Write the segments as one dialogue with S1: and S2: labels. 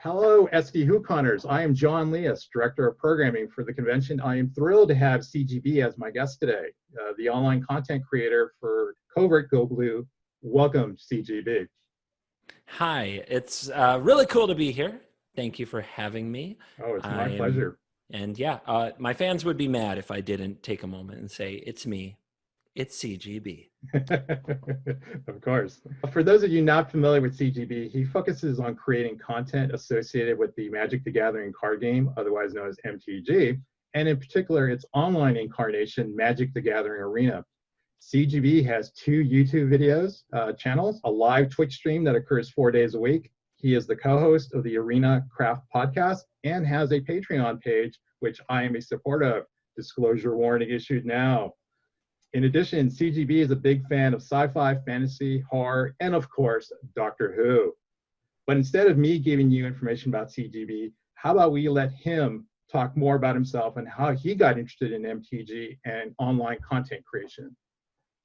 S1: Hello, SD Hunters. I am John Lias, Director of Programming for the convention. I am thrilled to have CGB as my guest today, the online content creator for CovertGoBlue. Welcome, CGB.
S2: Hi, it's really cool to be here. Thank you for having me.
S1: Oh, it's my pleasure.
S2: And yeah, my fans would be mad if I didn't take a moment and say, it's me, it's CGB.
S1: Of course. For those of you not familiar with CGB, he focuses on creating content associated with the Magic the Gathering card game, otherwise known as MTG, and in particular, its online incarnation, Magic the Gathering Arena. CGB has 2 YouTube videos, channels, a live Twitch stream that occurs 4 days a week. He is the co-host of the Arena Craft podcast and has a Patreon page, which I am a supporter of. Disclosure warning issued now. In addition, CGB is a big fan of sci-fi, fantasy, horror, and of course, Doctor Who. But instead of me giving you information about CGB, how about we let him talk more about himself and how he got interested in MTG and online content creation.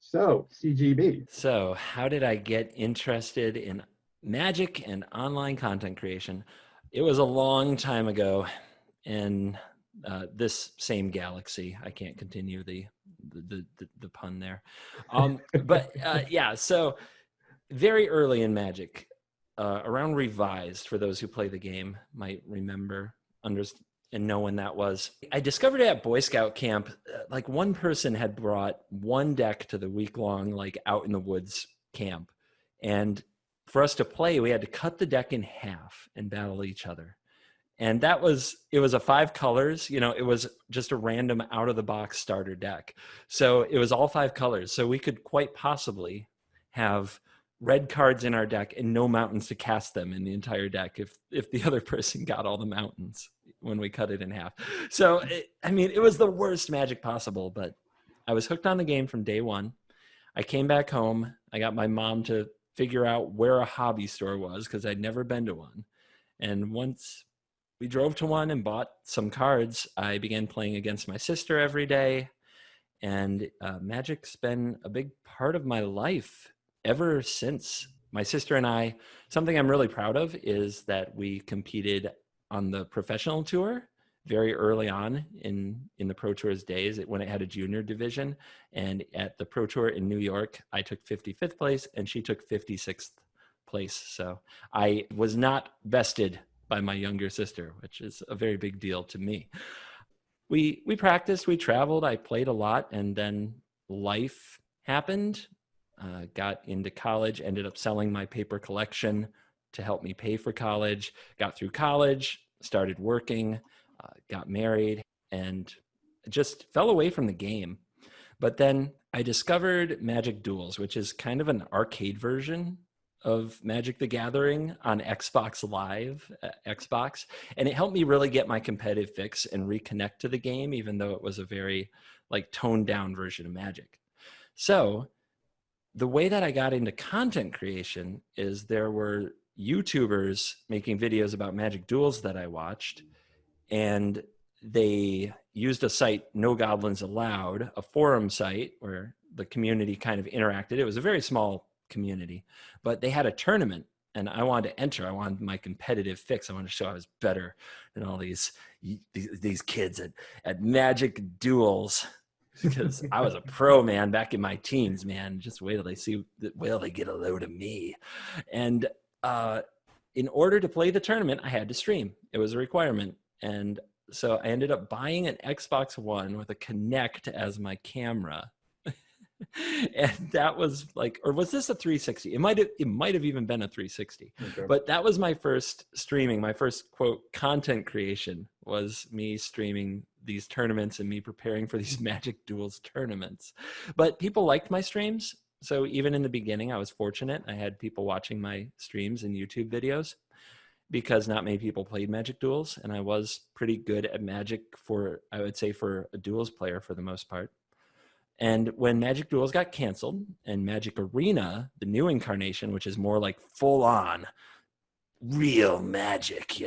S1: So, CGB.
S2: So, how did I get interested in Magic and online content creation? It was a long time ago in this same galaxy. I can't continue the pun there. Yeah, so very early in Magic, around Revised, for those who play the game might remember, and know when that was. I discovered it at Boy Scout camp. Like, one person had brought one deck to the week-long, like, out in the woods camp. And for us to play, we had to cut the deck in half and battle each other. And it was a 5 colors, it was just a random out-of-the-box starter deck. So it was all 5 colors. So we could quite possibly have red cards in our deck and no mountains to cast them in the entire deck if the other person got all the mountains when we cut it in half. So, it was the worst Magic possible, but I was hooked on the game from day one. I came back home. I got my mom to figure out where a hobby store was because I'd never been to one. And once we drove to one and bought some cards, I began playing against my sister every day. And Magic's been a big part of my life ever since. My sister and I, something I'm really proud of is that we competed on the professional tour very early on in the Pro Tour's days when it had a junior division. And at the Pro Tour in New York, I took 55th place and she took 56th place. So I was not bested by my younger sister, which is a very big deal to me. We practiced, we traveled, I played a lot, and then life happened. Got into college, ended up selling my paper collection to help me pay for college, got through college, started working, got married, and just fell away from the game. But then I discovered Magic Duels, which is kind of an arcade version of Magic the Gathering on Xbox Live, Xbox. And it helped me really get my competitive fix and reconnect to the game, even though it was a very toned down version of Magic. So the way that I got into content creation is there were YouTubers making videos about Magic Duels that I watched, and they used a site, No Goblins Allowed, a forum site where the community kind of interacted. It was a very small community, but they had a tournament, and I wanted to enter. I wanted my competitive fix. I wanted to show I was better than all these kids at Magic Duels, because I was a pro, man, back in my teens, man. Just wait till they get a load of me. And in order to play the tournament, I had to stream. It was a requirement. And so I ended up buying an Xbox One with a Kinect as my camera. And that was or was this a 360? It might have even been a 360. Okay. But that was my first streaming. My first, quote, content creation was me streaming these tournaments and me preparing for these Magic Duels tournaments. But people liked my streams. So even in the beginning, I was fortunate. I had people watching my streams and YouTube videos because not many people played Magic Duels. And I was pretty good at Magic I would say for a duels player for the most part. And when Magic Duels got canceled and Magic Arena, the new incarnation, which is more like full on real Magic,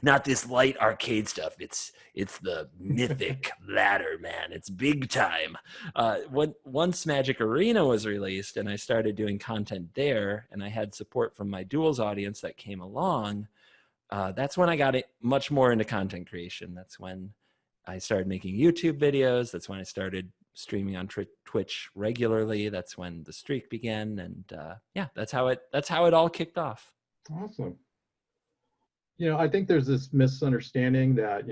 S2: not this light arcade stuff. It's the mythic ladder, man. It's big time. Once Magic Arena was released and I started doing content there and I had support from my Duels audience that came along, that's when I got it much more into content creation. That's when I started making YouTube videos. That's when I started streaming on Twitch regularly. That's when the streak began, and yeah, that's how it all kicked off.
S1: Awesome. I think there's this misunderstanding that,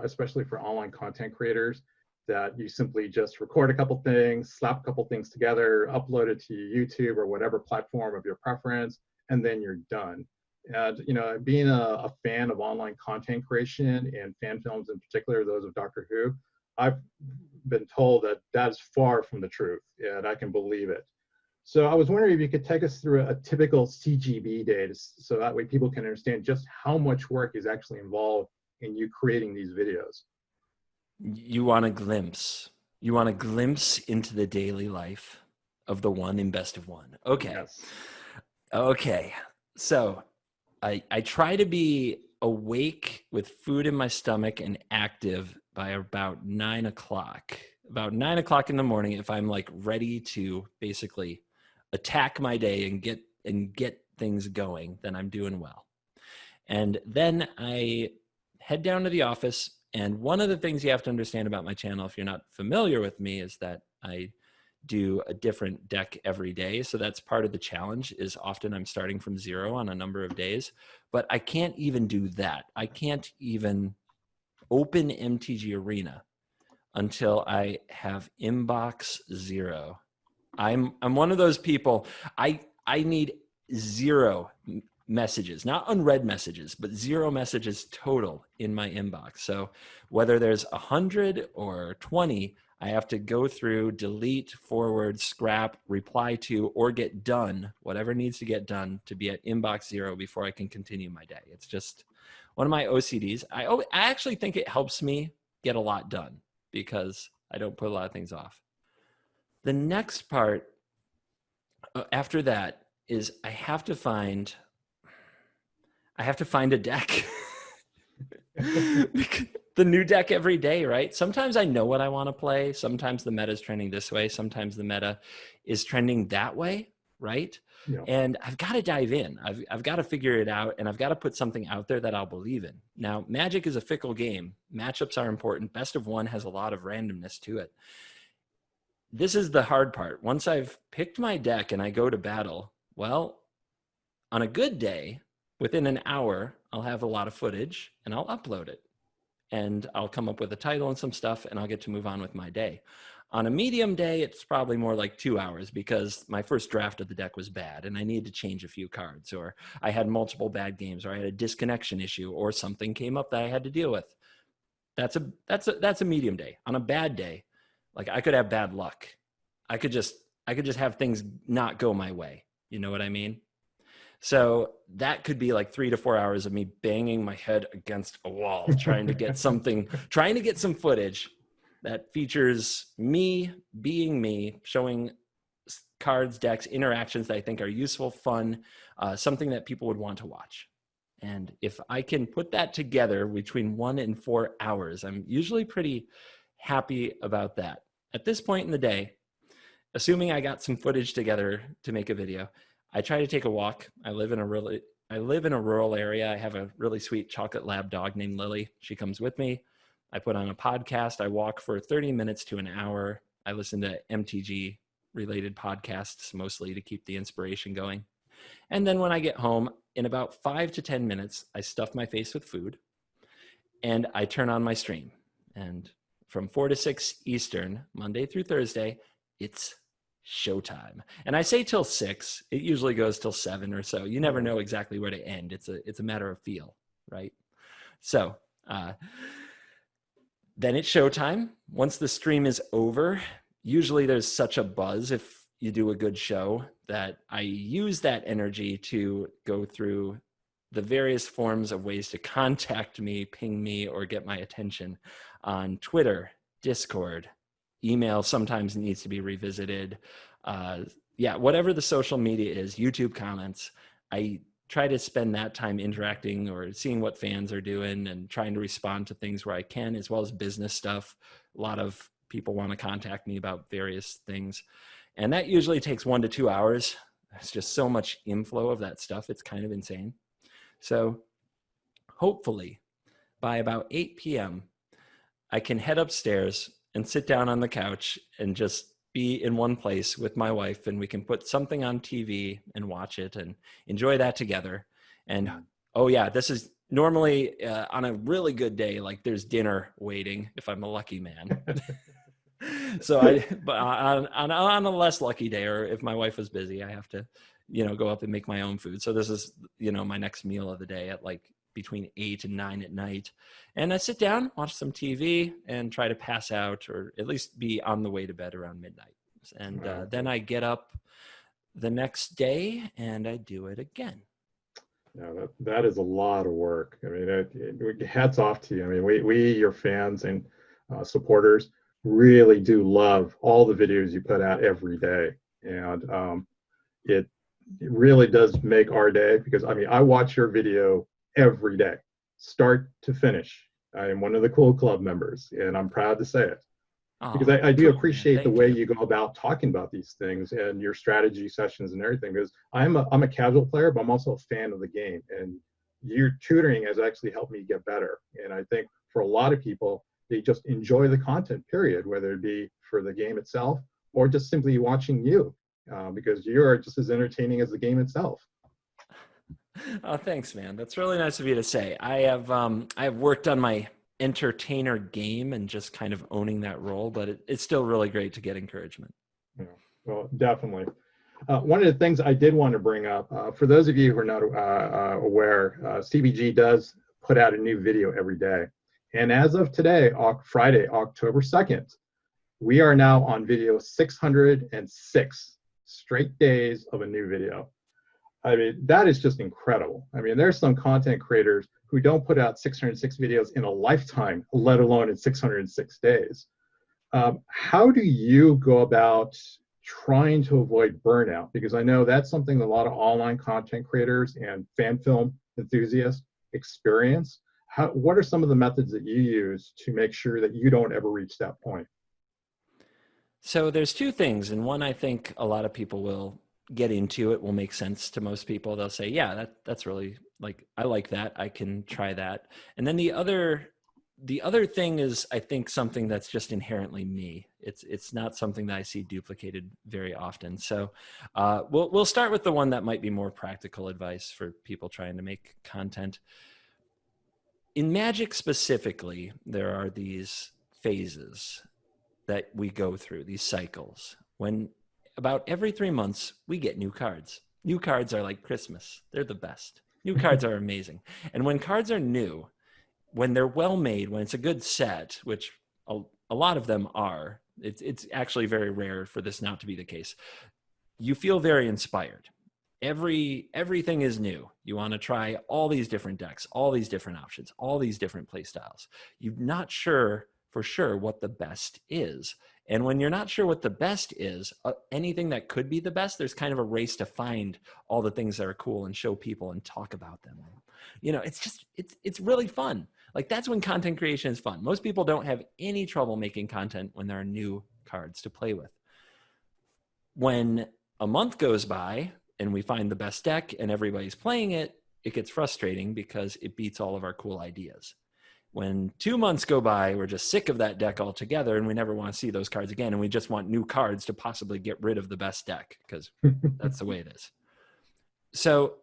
S1: especially for online content creators, that you simply just record a couple things, slap a couple things together, upload it to YouTube or whatever platform of your preference, and then you're done. And, being a fan of online content creation and fan films in particular, those of Doctor Who, I've been told that that's far from the truth, and I can believe it. So I was wondering if you could take us through a typical CGB day, so that way people can understand just how much work is actually involved in you creating these videos.
S2: You want a glimpse. You want a glimpse into the daily life of the one in Best of One. Okay.
S1: Yes.
S2: Okay. So I try to be awake with food in my stomach and active by about 9 o'clock. About 9 o'clock in the morning, if I'm like ready to basically attack my day and get things going, then I'm doing well. And then I head down to the office. And one of the things you have to understand about my channel, if you're not familiar with me, is that I do a different deck every day. So that's part of the challenge, is often I'm starting from zero on a number of days, but I can't even do that. I can't even open MTG Arena until I have inbox 0. I'm one of those people. I need 0 messages, not unread messages, but 0 messages total in my inbox. So whether there's 100 or 20, I have to go through, delete, forward, scrap, reply to, or get done, whatever needs to get done to be at inbox 0 before I can continue my day. It's just one of my OCDs. I actually think it helps me get a lot done because I don't put a lot of things off. The next part after that is I have to find a deck. The new deck every day, right? Sometimes I know what I want to play. Sometimes the meta is trending this way. Sometimes the meta is trending that way, right?
S1: Yeah.
S2: And I've got to dive in. I've got to figure it out, and I've got to put something out there that I'll believe in. Now, Magic is a fickle game. Matchups are important. Best of One has a lot of randomness to it. This is the hard part. Once I've picked my deck and I go to battle, well, on a good day, within an hour, I'll have a lot of footage and I'll upload it. And I'll come up with a title and some stuff, and I'll get to move on with my day. On a medium day, it's probably more like 2 hours because my first draft of the deck was bad and I needed to change a few cards, or I had multiple bad games, or I had a disconnection issue, or something came up that I had to deal with. That's a medium day. On a bad day, like I could have bad luck. I could just have things not go my way. You know what I mean? So that could be like 3 to 4 hours of me banging my head against a wall, trying to get some footage that features me being me, showing cards, decks, interactions that I think are useful, fun, something that people would want to watch. And if I can put that together between 1 and 4 hours, I'm usually pretty happy about that. At this point in the day, assuming I got some footage together to make a video, I try to take a walk. I live in a rural area. I have a really sweet chocolate lab dog named Lily. She comes with me. I put on a podcast. I walk for 30 minutes to an hour. I listen to MTG related podcasts mostly to keep the inspiration going. And then when I get home, in about 5 to 10 minutes, I stuff my face with food and I turn on my stream. And from 4 to 6 Eastern, Monday through Thursday, it's showtime. And I say till 6, it usually goes till 7 or so. You never know exactly where to end. It's a matter of feel, right? So then it's showtime. Once the stream is over, usually there's such a buzz if you do a good show that I use that energy to go through the various forms of ways to contact me, ping me, or get my attention on Twitter, Discord. Email sometimes needs to be revisited. Whatever the social media is, YouTube comments, I try to spend that time interacting or seeing what fans are doing and trying to respond to things where I can, as well as business stuff. A lot of people want to contact me about various things. And that usually takes 1 to 2 hours. There's just so much inflow of that stuff. It's kind of insane. So hopefully by about 8 p.m., I can head upstairs and sit down on the couch and just be in one place with my wife, and we can put something on TV and watch it and enjoy that together. And oh yeah, this is normally on a really good day, like there's dinner waiting if I'm a lucky man. So but on a less lucky day, or if my wife is busy, I have to, go up and make my own food. So this is, my next meal of the day at like between 8 and 9 at night. And I sit down, watch some TV, and try to pass out, or at least be on the way to bed around midnight. And then I get up the next day and I do it again.
S1: Yeah, that is a lot of work. I mean, hats off to you. I mean, we your fans and supporters really do love all the videos you put out every day, and it really does make our day, because I mean, I watch your video every day, start to finish. I am one of the Cool Club members, and I'm proud to say it. Because I do appreciate the way you go about talking about these things and your strategy sessions and everything. Because I'm a casual player, but I'm also a fan of the game, and your tutoring has actually helped me get better. And I think for a lot of people, they just enjoy the content, period, whether it be for the game itself or just simply watching you, because you're just as entertaining as the game itself.
S2: Oh, thanks, man. That's really nice of you to say. I have worked on my entertainer game and just kind of owning that role, but it's still really great to get encouragement.
S1: Yeah, well, definitely. One of the things I did want to bring up, for those of you who are not aware, CBG does put out a new video every day. And as of today, Friday, October 2nd, we are now on video 606 straight days of a new video. I mean, that is just incredible. I mean, there's some content creators who don't put out 606 videos in a lifetime, let alone in 606 days. How do you go about trying to avoid burnout? Because I know that's something a lot of online content creators and fan film enthusiasts experience. What are some of the methods that you use to make sure that you don't ever reach that point?
S2: So there's two things, and one I think a lot of people will get into. It will make sense to most people. They'll say, yeah, that's really, like, I like that, I can try that. And then the other thing is, I think, something that's just inherently me. It's not something that I see duplicated very often. So we'll start with the one that might be more practical advice for people trying to make content. In Magic specifically, there are these phases that we go through, these cycles, when about every 3 months, we get new cards. New cards are like Christmas. They're the best. New cards are amazing. And when cards are new, when they're well made, when it's a good set, which a lot of them are, it's actually very rare for this not to be the case, you feel very inspired. Everything is new. You want to try all these different decks, all these different options, all these different play styles. You're not sure for sure what the best is. And when you're not sure what the best is, anything that could be the best, there's kind of a race to find all the things that are cool and show people and talk about them. It's really fun. Like, that's when content creation is fun. Most people don't have any trouble making content when there are new cards to play with. When a month goes by and we find the best deck and everybody's playing it, it gets frustrating because it beats all of our cool ideas. When 2 months go by, we're just sick of that deck altogether and we never want to see those cards again. And we just want new cards to possibly get rid of the best deck, because that's the way it is. So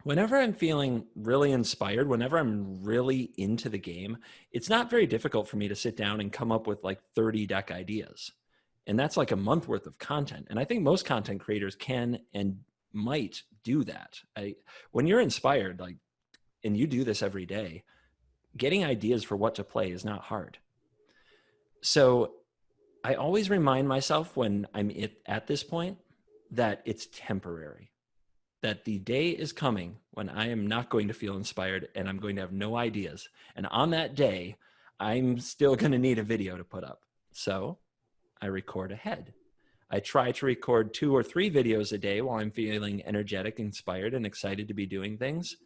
S2: whenever I'm feeling really inspired, whenever I'm really into the game, it's not very difficult for me to sit down and come up with like 30 deck ideas. And that's like a month worth of content. And I think most content creators can and might do that. When you're inspired, like, and you do this every day, getting ideas for what to play is not hard. So I always remind myself when I'm at this point that it's temporary, that the day is coming when I am not going to feel inspired and I'm going to have no ideas. And on that day, I'm still going to need a video to put up. So I record ahead. I try to record 2 or 3 videos a day while I'm feeling energetic, inspired, and excited to be doing things.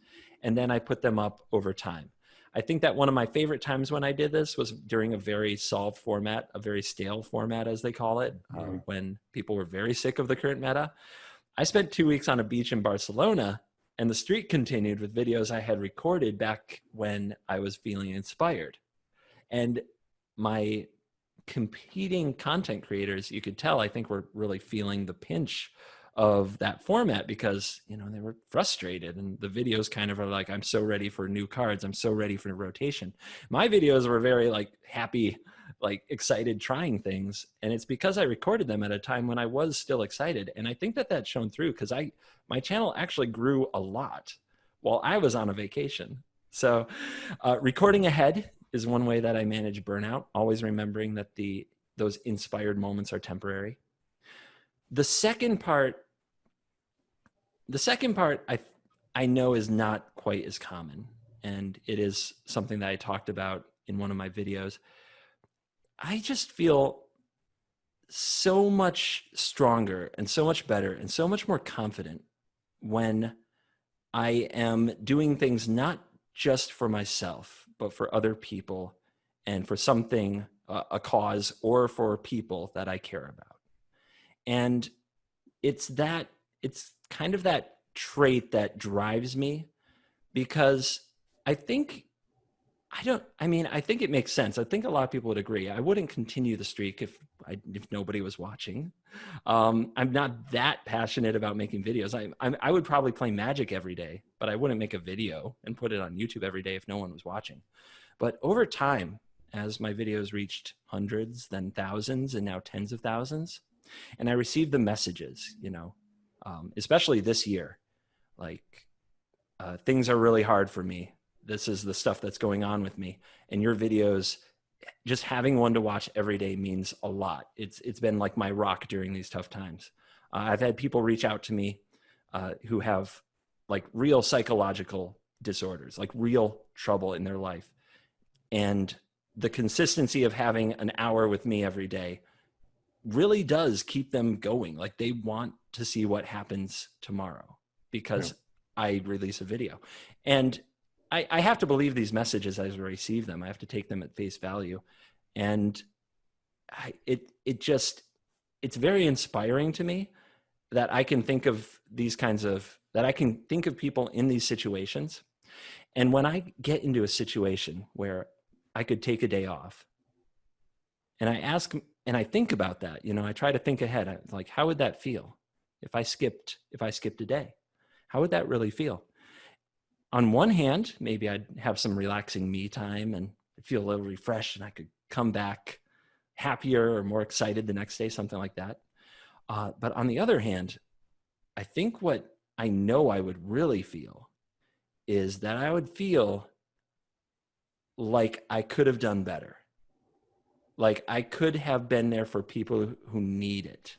S2: And then I put them up over time. I think that one of my favorite times when I did this was during a very solved format, a very stale format, as they call it, when people were very sick of the current meta. I spent 2 weeks on a beach in Barcelona And the streak continued with videos I had recorded back when I was feeling inspired. And my competing content creators, you could tell, I think, were really feeling the pinch of that format because, you know, they were frustrated, and the videos kind of are like, I'm so ready for new cards, I'm so ready for rotation. My videos were very like happy, like excited, trying things, and it's because I recorded them at a time when I was still excited. And I think that that shone through because my channel actually grew a lot while I was on a vacation. So recording ahead is one way that I manage burnout, always remembering that those inspired moments are temporary. The second part I know is not quite as common, and it is something that I talked about in one of my videos. I just feel so much stronger and so much better and so much more confident when I am doing things not just for myself, but for other people and for something, a cause, or for people that I care about. And it's kind of that trait that drives me, because I think I think it makes sense. I think a lot of people would agree. I wouldn't continue the streak if nobody was watching. I'm not that passionate about making videos. I would probably play Magic every day, but I wouldn't make a video and put it on YouTube every day if no one was watching. But over time, as my videos reached hundreds, then thousands, and now tens of thousands, and I received the messages, you know, especially this year, like things are really hard for me. This is the stuff that's going on with me. And your videos, just having one to watch every day means a lot. It's been like my rock during these tough times. I've had people reach out to me who have like real psychological disorders, like real trouble in their life. And the consistency of having an hour with me every day really does keep them going. Like they want to see what happens tomorrow because I release a video. And I have to believe these messages as I receive them. I have to take them at face value. And it's very inspiring to me that I can think of that I can think of people in these situations. And when I get into a situation where I could take a day off, and I think about that, you know, I try to think ahead, like, how would that feel if I skipped a day? How would that really feel? On one hand, maybe I'd have some relaxing me time and feel a little refreshed, and I could come back happier or more excited the next day, something like that. But on the other hand, I think what I know I would really feel is that I would feel like I could have done better. Like I could have been there for people who need it,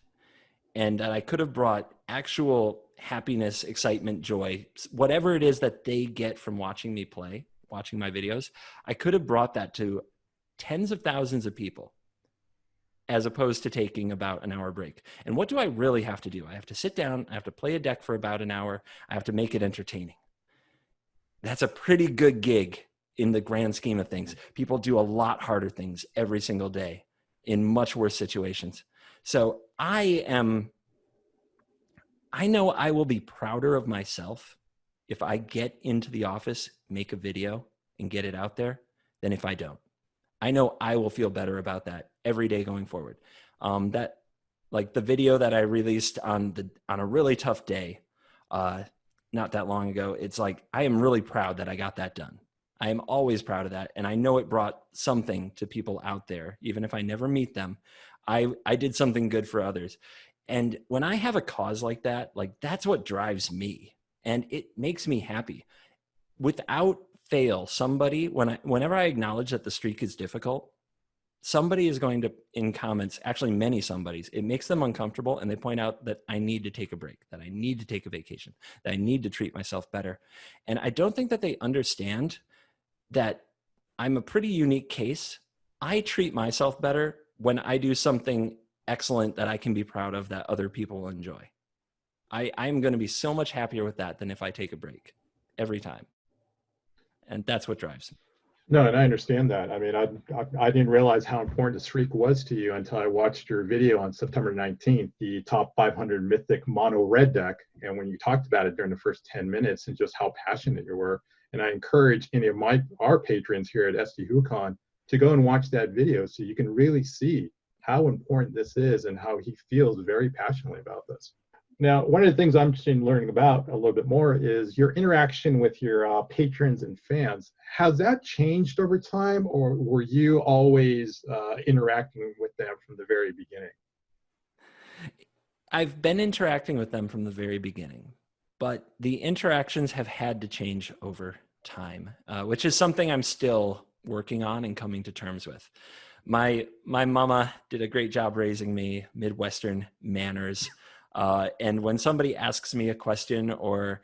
S2: and that I could have brought actual happiness, excitement, joy, whatever it is that they get from watching me play, watching my videos. I could have brought that to tens of thousands of people as opposed to taking about an hour break. And what do I really have to do? I have to sit down, I have to play a deck for about an hour, I have to make it entertaining. That's a pretty good gig in the grand scheme of things. People do a lot harder things every single day in much worse situations. So I know I will be prouder of myself if I get into the office, make a video, and get it out there than if I don't. I know I will feel better about that every day going forward. That, like the video that I released on a really tough day, not that long ago, it's like, I am really proud that I got that done. I am always proud of that. And I know it brought something to people out there, even if I never meet them. I did something good for others. And when I have a cause like that, like that's what drives me, and it makes me happy. Without fail, whenever I acknowledge that the streak is difficult, somebody is going to, in comments, actually many somebodies, it makes them uncomfortable, and they point out that I need to take a break, that I need to take a vacation, that I need to treat myself better. And I don't think that they understand that I'm a pretty unique case. I treat myself better when I do something excellent that I can be proud of, that other people will enjoy. I'm going to be so much happier with that than if I take a break every time. And that's what drives me.
S1: No, and I understand that. I mean, I didn't realize how important the streak was to you until I watched your video on September 19th, the top 500 mythic mono red deck. And when you talked about it during the first 10 minutes and just how passionate you were. And I encourage any of our patrons here at SD Wukong to go and watch that video so you can really see how important this is and how he feels very passionately about this. Now, one of the things I'm interested in learning about a little bit more is your interaction with your patrons and fans. Has that changed over time, or were you always interacting with them from the very beginning?
S2: I've been interacting with them from the very beginning, but the interactions have had to change over time, which is something I'm still working on and coming to terms with. My mama did a great job raising me, Midwestern manners. And when somebody asks me a question or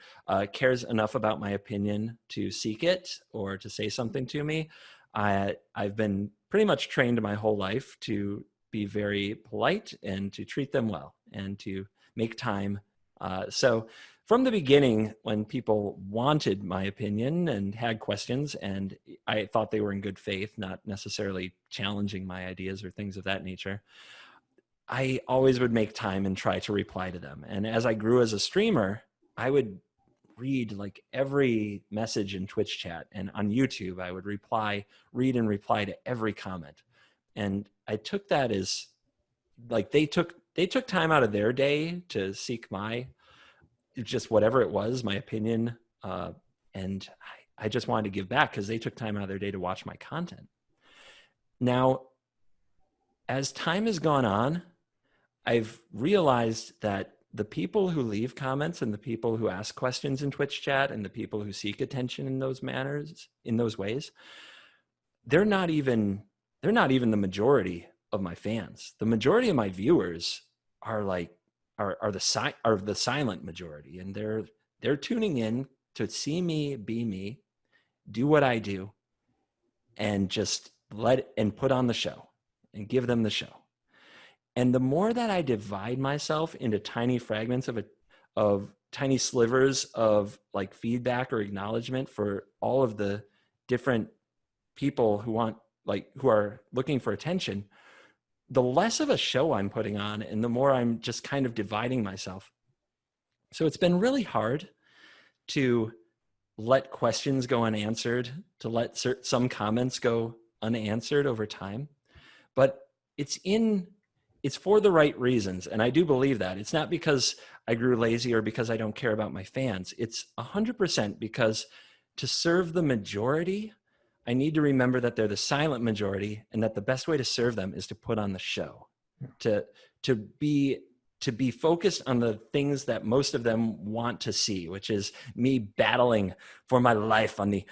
S2: cares enough about my opinion to seek it or to say something to me, I've been pretty much trained my whole life to be very polite and to treat them well and to make time. So from the beginning, when people wanted my opinion and had questions, and I thought they were in good faith, not necessarily challenging my ideas or things of that nature, I always would make time and try to reply to them. And as I grew as a streamer, I would read like every message in Twitch chat, and on YouTube, I would read and reply to every comment. And I took that as like they took time out of their day to seek my, just whatever it was, my opinion. And I just wanted to give back because they took time out of their day to watch my content. Now, as time has gone on, I've realized that the people who leave comments and the people who ask questions in Twitch chat and the people who seek attention in those manners, in those ways, they're not even the majority of my fans. The majority of my viewers are the silent majority, and they're tuning in to see me be me, do what I do, and just put on the show and give them the show. And the more that I divide myself into tiny fragments of tiny slivers of like feedback or acknowledgement for all of the different people who are looking for attention, the less of a show I'm putting on and the more I'm just kind of dividing myself. So it's been really hard to let questions go unanswered, to let some comments go unanswered over time. But it's for the right reasons. And I do believe that. It's not because I grew lazy or because I don't care about my fans. It's 100% because to serve the majority, I need to remember that they're the silent majority and that the best way to serve them is to put on the show, to be focused on the things that most of them want to see, which is me battling for my life on the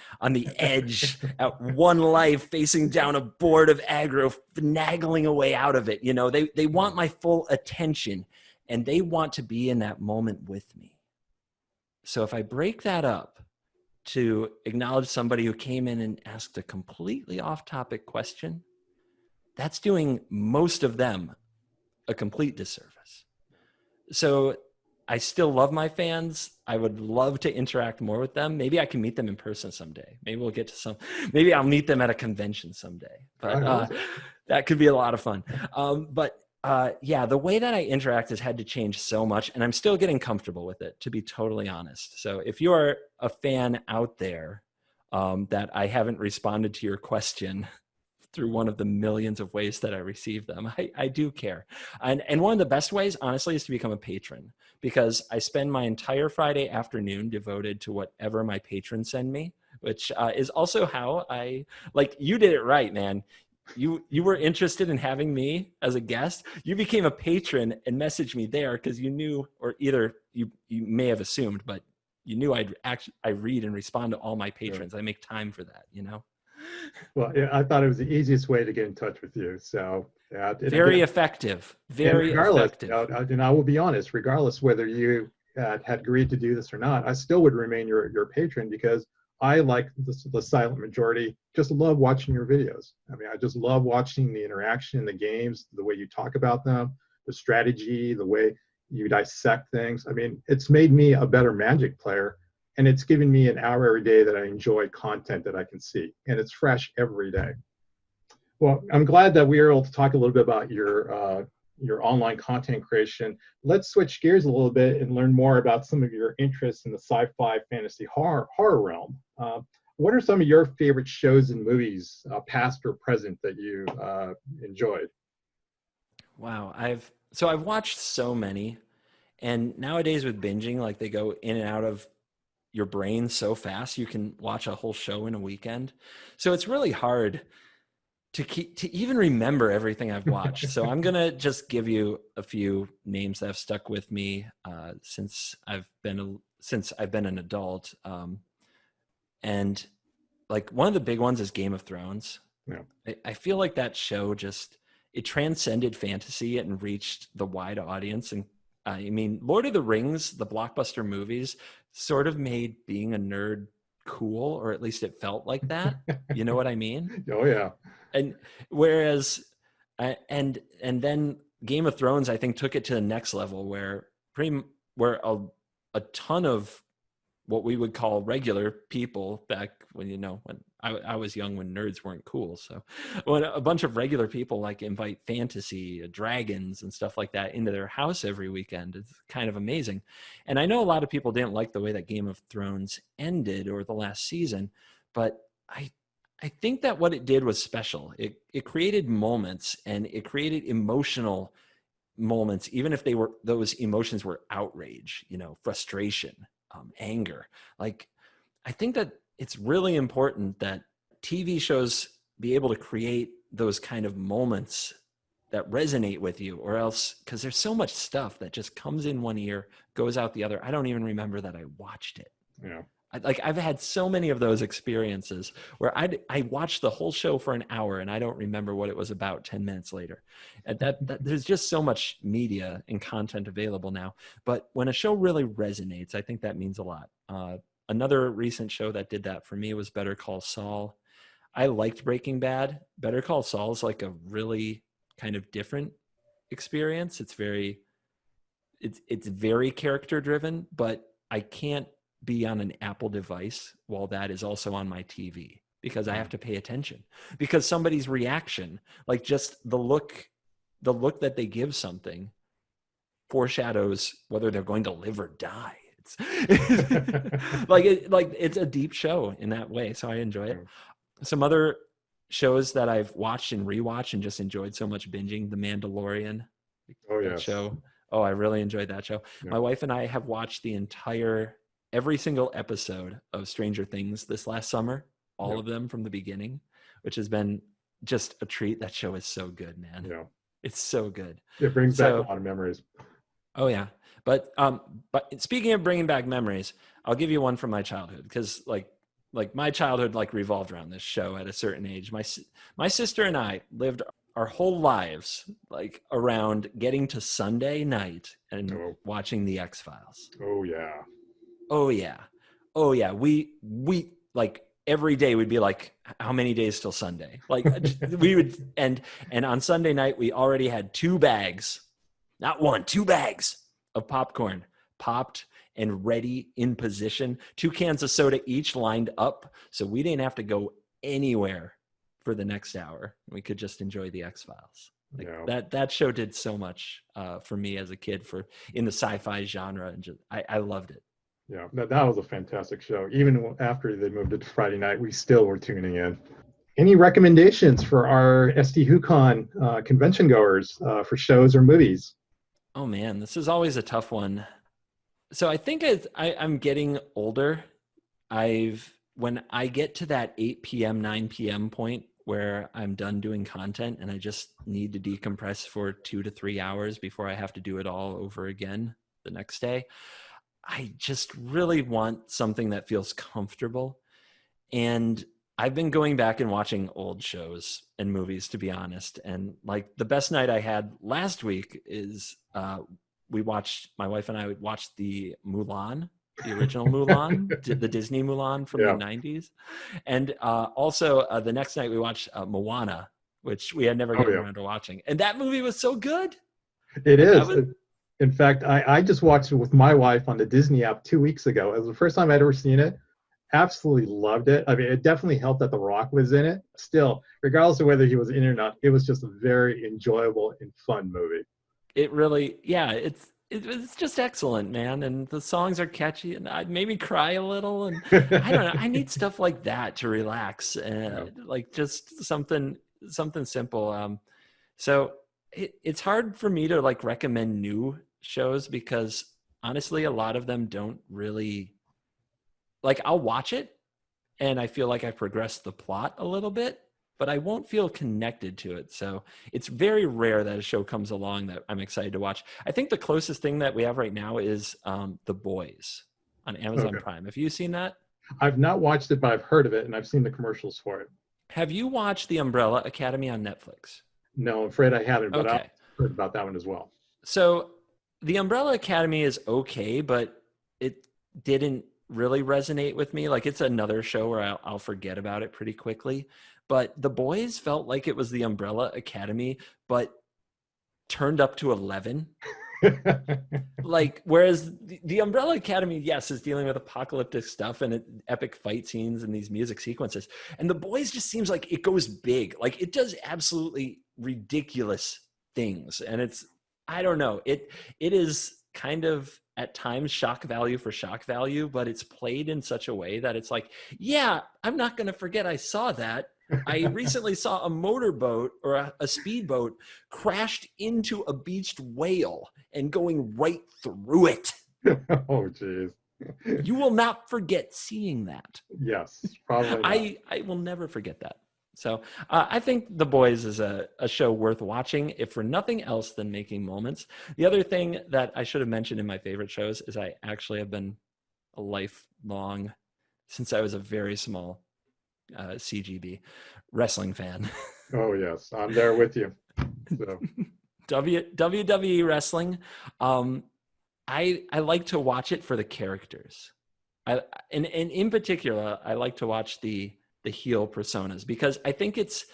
S2: edge at one life, facing down a board of aggro, finagling a way out of it. You know, they want my full attention and they want to be in that moment with me. So if I break that up to acknowledge somebody who came in and asked a completely off-topic question, that's doing most of them a complete disservice. So I still love my fans. I would love to interact more with them. Maybe I can meet them in person someday. Maybe I'll meet them at a convention someday, but that could be a lot of fun. Yeah, the way that I interact has had to change so much, and I'm still getting comfortable with it, to be totally honest. So if you are a fan out there that I haven't responded to your question through one of the millions of ways that I receive them, I do care. And one of the best ways, honestly, is to become a patron, because I spend my entire Friday afternoon devoted to whatever my patrons send me, which is also how you did it right, man. You were interested in having me as a guest. You became a patron and messaged me there because you knew, or either you may have assumed, but you knew I read and respond to all my patrons. Sure. I make time for that, you know?
S1: Well, yeah, I thought it was the easiest way to get in touch with you. So
S2: very effective. Very effective.
S1: And I will be honest, regardless whether you had agreed to do this or not, I still would remain your patron, because I, like the silent majority, just love watching your videos. I mean, I just love watching the interaction in the games, the way you talk about them, the strategy, the way you dissect things. I mean, it's made me a better Magic player. and it's given me an hour every day that I enjoy content that I can see, and it's fresh every day. Well, I'm glad that we were able to talk a little bit about your online content creation. Let's switch gears a little bit and learn more about some of your interests in the sci-fi, fantasy, horror realm. What are some of your favorite shows and movies, past or present, that you enjoyed?
S2: Wow, I've watched so many, and nowadays with binging, like they go in and out of your brain so fast, you can watch a whole show in a weekend. So it's really hard to even remember everything I've watched. So I'm gonna just give you a few names that have stuck with me since I've been an adult. And like one of the big ones is Game of Thrones.
S1: Yeah.
S2: I feel like that show just, it transcended fantasy and reached the wide audience. And I mean, Lord of the Rings, the blockbuster movies, sort of made being a nerd cool, or at least it felt like that. You know what I mean?
S1: Oh yeah.
S2: And whereas, and then Game of Thrones, I think, took it to the next level where a ton of what we would call regular people back when, when I was young, when nerds weren't cool. So when a bunch of regular people like invite fantasy, dragons and stuff like that into their house every weekend, it's kind of amazing. And I know a lot of people didn't like the way that Game of Thrones ended or the last season, but I think that what it did was special. It created moments, and it created emotional moments, even if those emotions were outrage, frustration, anger. Like, I think that it's really important that TV shows be able to create those kind of moments that resonate with you, or else, because there's so much stuff that just comes in one ear, goes out the other. I don't even remember that I watched it.
S1: Yeah.
S2: I've had so many of those experiences where I watched the whole show for an hour and I don't remember what it was about 10 minutes later. And that there's just so much media and content available now. But when a show really resonates, I think that means a lot. Another recent show that did that for me was Better Call Saul. I liked Breaking Bad. Better Call Saul is like a really kind of different experience. It's very character driven, but I can't be on an Apple device while that is also on my TV, because I have to pay attention, because somebody's reaction, like just the look that they give something, foreshadows whether they're going to live or die. It's like it's a deep show in that way. So I enjoy it. Some other shows that I've watched and rewatched and just enjoyed so much binging: The Mandalorian.
S1: Oh
S2: yeah. Show. Oh, I really enjoyed that show. Yeah. My wife and I have watched every single episode of Stranger Things this last summer, all of them from the beginning, which has been just a treat. That show is so good, man. Yeah. It's so good.
S1: It brings back a lot of memories.
S2: Oh yeah. But speaking of bringing back memories, I'll give you one from my childhood, because like my childhood revolved around this show at a certain age. My sister and I lived our whole lives around getting to Sunday night and watching the X-Files.
S1: Oh yeah.
S2: Oh yeah. Oh yeah. We every day we'd be like, how many days till Sunday? We would, and on Sunday night we already had 2 bags, not 1, 2 bags of popcorn popped and ready in position, 2 cans of soda each lined up, so we didn't have to go anywhere for the next hour. We could just enjoy the X-Files. That show did so much for me as a kid in the sci-fi genre, and I loved it.
S1: Yeah, that was a fantastic show. Even after they moved it to Friday night, we still were tuning in. Any recommendations for our SD-WhoCon convention goers for shows or movies?
S2: Oh man, this is always a tough one. So I think as I'm getting older, when I get to that 8 p.m., 9 p.m. point where I'm done doing content and I just need to decompress for 2 to 3 hours before I have to do it all over again the next day, I just really want something that feels comfortable. And I've been going back and watching old shows and movies, to be honest. And the best night I had last week is my wife and I watched the Mulan, the original Mulan, the Disney Mulan from the 90s. And also the next night we watched Moana, which we had never gotten around to watching. And that movie was so good.
S1: It is. In fact, I just watched it with my wife on the Disney app 2 weeks ago. It was the first time I'd ever seen it. Absolutely loved it. I mean, it definitely helped that The Rock was in it. Still, regardless of whether he was in or not, it was just a very enjoyable and fun movie.
S2: It really, yeah, it's just excellent, man. And the songs are catchy, and I made me cry a little. And I don't know, I need stuff like that to relax,
S1: Yeah.
S2: like just something simple. So it's hard for me to like recommend new shows because honestly, a lot of them don't really like. I'll watch it and I feel like I progressed the plot a little bit, but I won't feel connected to it. So it's very rare that a show comes along that I'm excited to watch. I think the closest thing that we have right now is The Boys on Amazon
S1: Okay.
S2: Prime. Have you seen that?
S1: I've not watched it, but I've heard of it and I've seen the commercials for it.
S2: Have you watched The Umbrella Academy on Netflix?
S1: No, I'm afraid I haven't, but I've
S2: Okay.
S1: heard about that one as well.
S2: So The Umbrella Academy is okay, but it didn't really resonate with me. Like it's another show where I'll forget about it pretty quickly. But The Boys felt like it was The Umbrella Academy, but turned up to 11. Like whereas the Umbrella Academy, yes, is dealing with apocalyptic stuff and epic fight scenes and these music sequences, and The Boys just seems like it goes big, like it does absolutely ridiculous things, and it's, I don't know, it is kind of at times shock value for shock value, but it's played in such a way that it's like, yeah, I'm not going to forget I saw that. I recently saw a motorboat or a speedboat crashed into a beached whale and going right through it.
S1: Oh, geez.
S2: You will not forget seeing that.
S1: Yes, probably not.
S2: I will never forget that. So I think The Boys is a show worth watching, if for nothing else than making moments. The other thing that I should have mentioned in my favorite shows is I actually have been a lifelong, since I was a very small CGB wrestling fan.
S1: Oh, yes, I'm there with you. So,
S2: WWE wrestling. I like to watch it for the characters. And in particular, I like to watch the heel personas because I think it's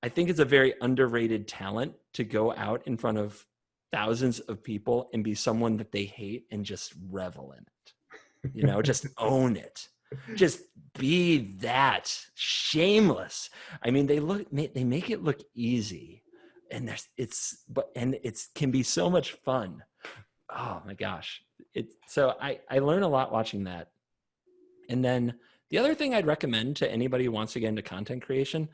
S2: a very underrated talent to go out in front of thousands of people and be someone that they hate and just revel in it. You know, just own it. Just be that shameless. I mean, they make it look easy, and it can be so much fun. Oh my gosh. So I learn a lot watching that. And then the other thing I'd recommend to anybody who wants to get into content creation,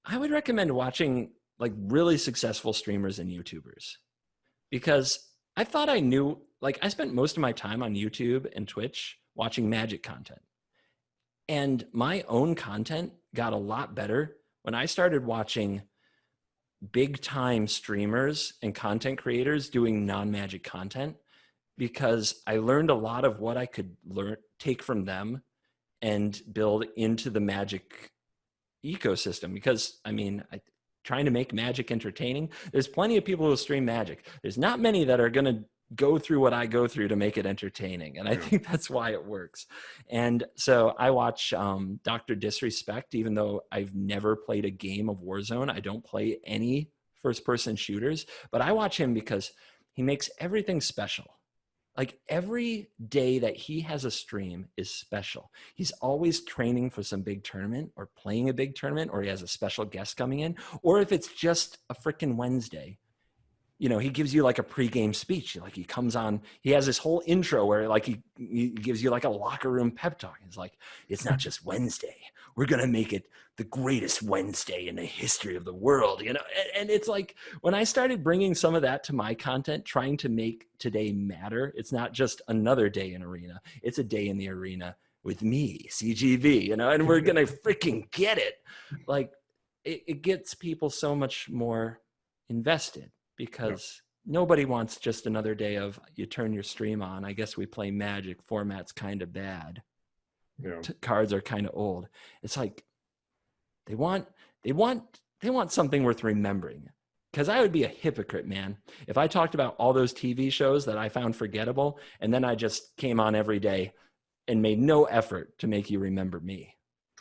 S2: I would recommend watching like really successful streamers and YouTubers, because I thought I knew, like I spent most of my time on YouTube and Twitch watching magic content. And my own content got a lot better when I started watching big time streamers and content creators doing non-magic content, because I learned a lot of what I could take from them and build into the magic ecosystem. Because I mean, trying to make magic entertaining, there's plenty of people who stream magic. There's not many that are going to go through what I go through to make it entertaining. And I think that's why it works. And so I watch Dr. Disrespect, even though I've never played a game of Warzone. I don't play any first-person shooters, but I watch him because he makes everything special. Like every day that he has a stream is special. He's always training for some big tournament or playing a big tournament, or he has a special guest coming in, or if it's just a freaking Wednesday, you know, he gives you like a pregame speech. Like he comes on, he has this whole intro where like he gives you like a locker room pep talk. It's like, it's not just Wednesday. We're going to make it the greatest Wednesday in the history of the world, you know? And it's like, when I started bringing some of that to my content, trying to make today matter, it's not just another day in arena. It's a day in the arena with me, CGB, you know, and we're going to freaking get it. Like it gets people so much more invested, because nobody wants just another day of you turn your stream on. I guess we play Magic. Format's kind of bad.
S1: yeah.
S2: Cards are kind of old. It's like they want something worth remembering. Because I would be a hypocrite, man, if I talked about all those TV shows that I found forgettable and then I just came on every day and made no effort to make you remember me.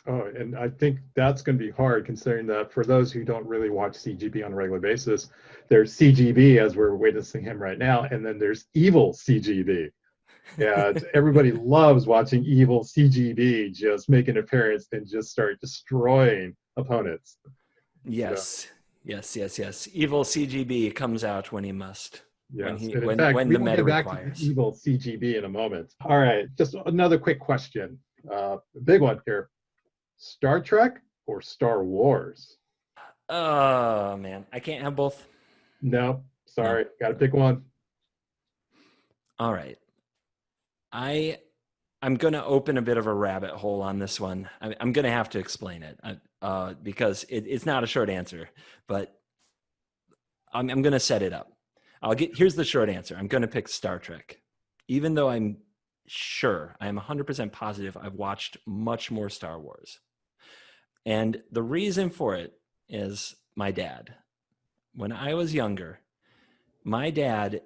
S1: Oh, and I think that's going to be hard considering that for those who don't really watch CGB on a regular basis, there's CGB as we're witnessing him right now, and then there's evil CGB. Yeah, everybody loves watching evil CGB just make an appearance and just start destroying opponents. So,
S2: Yes, yes. Evil CGB comes out when he must,
S1: yes, and in fact,
S2: when
S1: we
S2: the
S1: will
S2: meta
S1: get back to the
S2: requires.
S1: evil CGB in a moment. All right, just another quick question. Big one here. Star Trek or Star Wars?
S2: Oh man, I can't have both.
S1: No,
S2: No.
S1: sorry, got to pick one.
S2: All right. I I'm going to open a bit of a rabbit hole on this one. I'm going to have to explain it because it's not a short answer, but I'm going to set it up. Here's the short answer. I'm going to pick Star Trek, even though I'm 100% positive I've watched much more Star Wars. And the reason for it is my dad. When I was younger, my dad,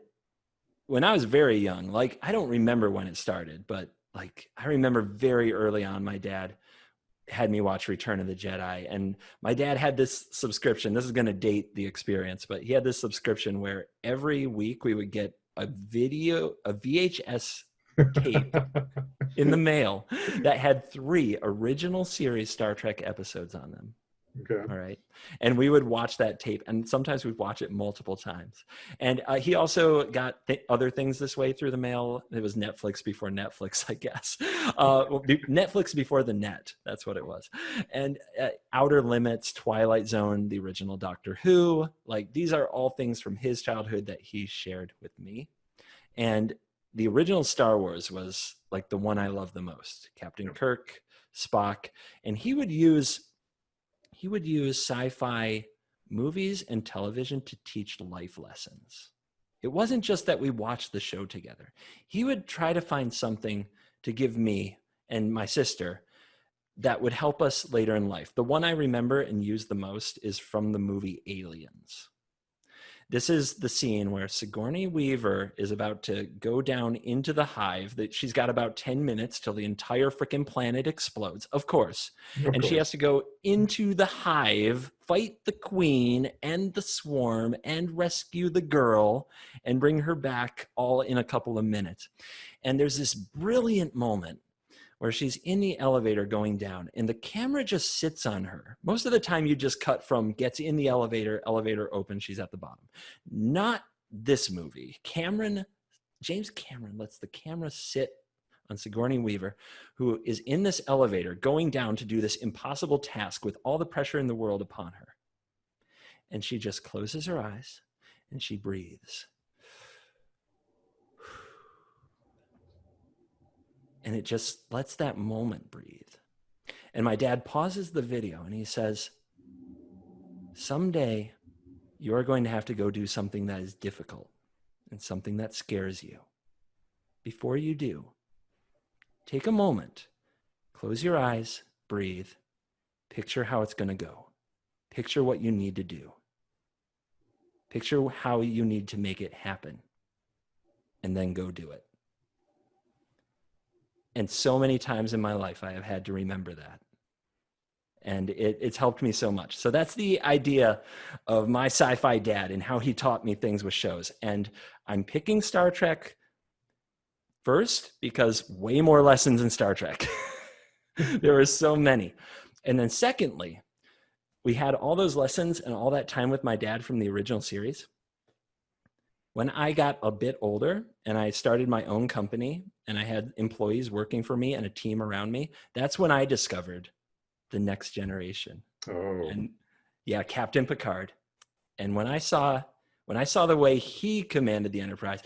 S2: when I was very young, like I don't remember when it started, but like I remember very early on, my dad had me watch Return of the Jedi. And my dad had this subscription. This is going to date the experience, but he had this subscription where every week we would get a VHS tape in the mail that had 3 original series Star Trek episodes on them.
S1: Okay.
S2: All right. And we would watch that tape, and sometimes we'd watch it multiple times. And he also got other things this way through the mail. It was Netflix before Netflix, I guess. Netflix before the net. That's what it was. And Outer Limits, Twilight Zone, the original Doctor Who. Like, these are all things from his childhood that he shared with me. And the original Star Wars was like the one I love the most. Captain Kirk, Spock. And he would use sci-fi movies and television to teach life lessons. It wasn't just that we watched the show together. He would try to find something to give me and my sister that would help us later in life. The one I remember and use the most is from the movie Aliens. This is the scene where Sigourney Weaver is about to go down into the hive. That she's got about 10 minutes till the entire freaking planet explodes, of course. And she has to go into the hive, fight the queen and the swarm, and rescue the girl and bring her back all in a couple of minutes. And there's this brilliant moment where she's in the elevator going down and the camera just sits on her. Most of the time you just cut from gets in the elevator open, she's at the bottom. Not this movie. James Cameron lets the camera sit on Sigourney Weaver, who is in this elevator going down to do this impossible task with all the pressure in the world upon her. And she just closes her eyes and she breathes. And it just lets that moment breathe. And my dad pauses the video and he says, someday you're going to have to go do something that is difficult and something that scares you. Before you do, take a moment, close your eyes, breathe, picture how it's going to go. Picture what you need to do. Picture how you need to make it happen. And then go do it. And so many times in my life, I have had to remember that. And it's helped me so much. So that's the idea of my sci-fi dad and how he taught me things with shows. And I'm picking Star Trek first because way more lessons in Star Trek. There were so many. And then secondly, we had all those lessons and all that time with my dad from the original series. When I got a bit older and I started my own company and I had employees working for me and a team around me, that's when I discovered the Next Generation.
S1: Oh.
S2: And yeah, Captain Picard. And when I saw the way he commanded the Enterprise,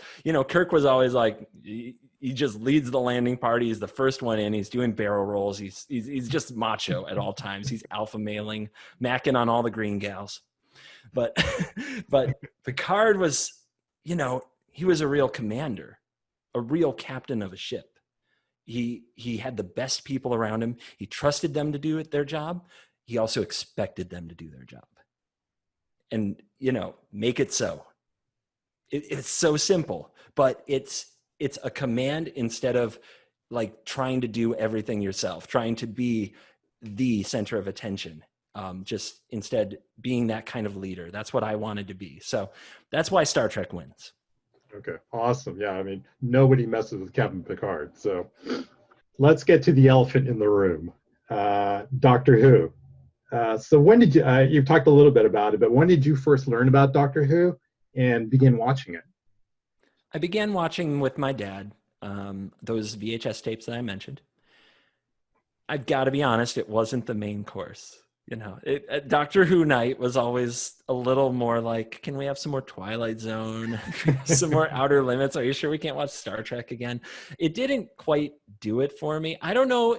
S2: Kirk was always like, he just leads the landing party. He's the first one in. He's doing barrel rolls. He's just macho at all times. He's alpha mailing, macking on all the green gals. But Picard was, he was a real commander, a real captain of a ship. He had the best people around him. He trusted them to do their job. He also expected them to do their job. And, make it so. It's so simple, but it's a command instead of like trying to do everything yourself, trying to be the center of attention. Just instead being that kind of leader. That's what I wanted to be. So that's why Star Trek wins.
S1: Okay, awesome. Yeah, I mean, nobody messes with Captain Picard. So let's get to the elephant in the room, Doctor Who. So when did you, you've talked a little bit about it, but when did you first learn about Doctor Who and begin watching it?
S2: I began watching with my dad, those VHS tapes that I mentioned. I've got to be honest, it wasn't the main course. You know, Doctor Who night was always a little more like, can we have some more Twilight Zone, some more Outer Limits? Are you sure we can't watch Star Trek again? It didn't quite do it for me. I don't know.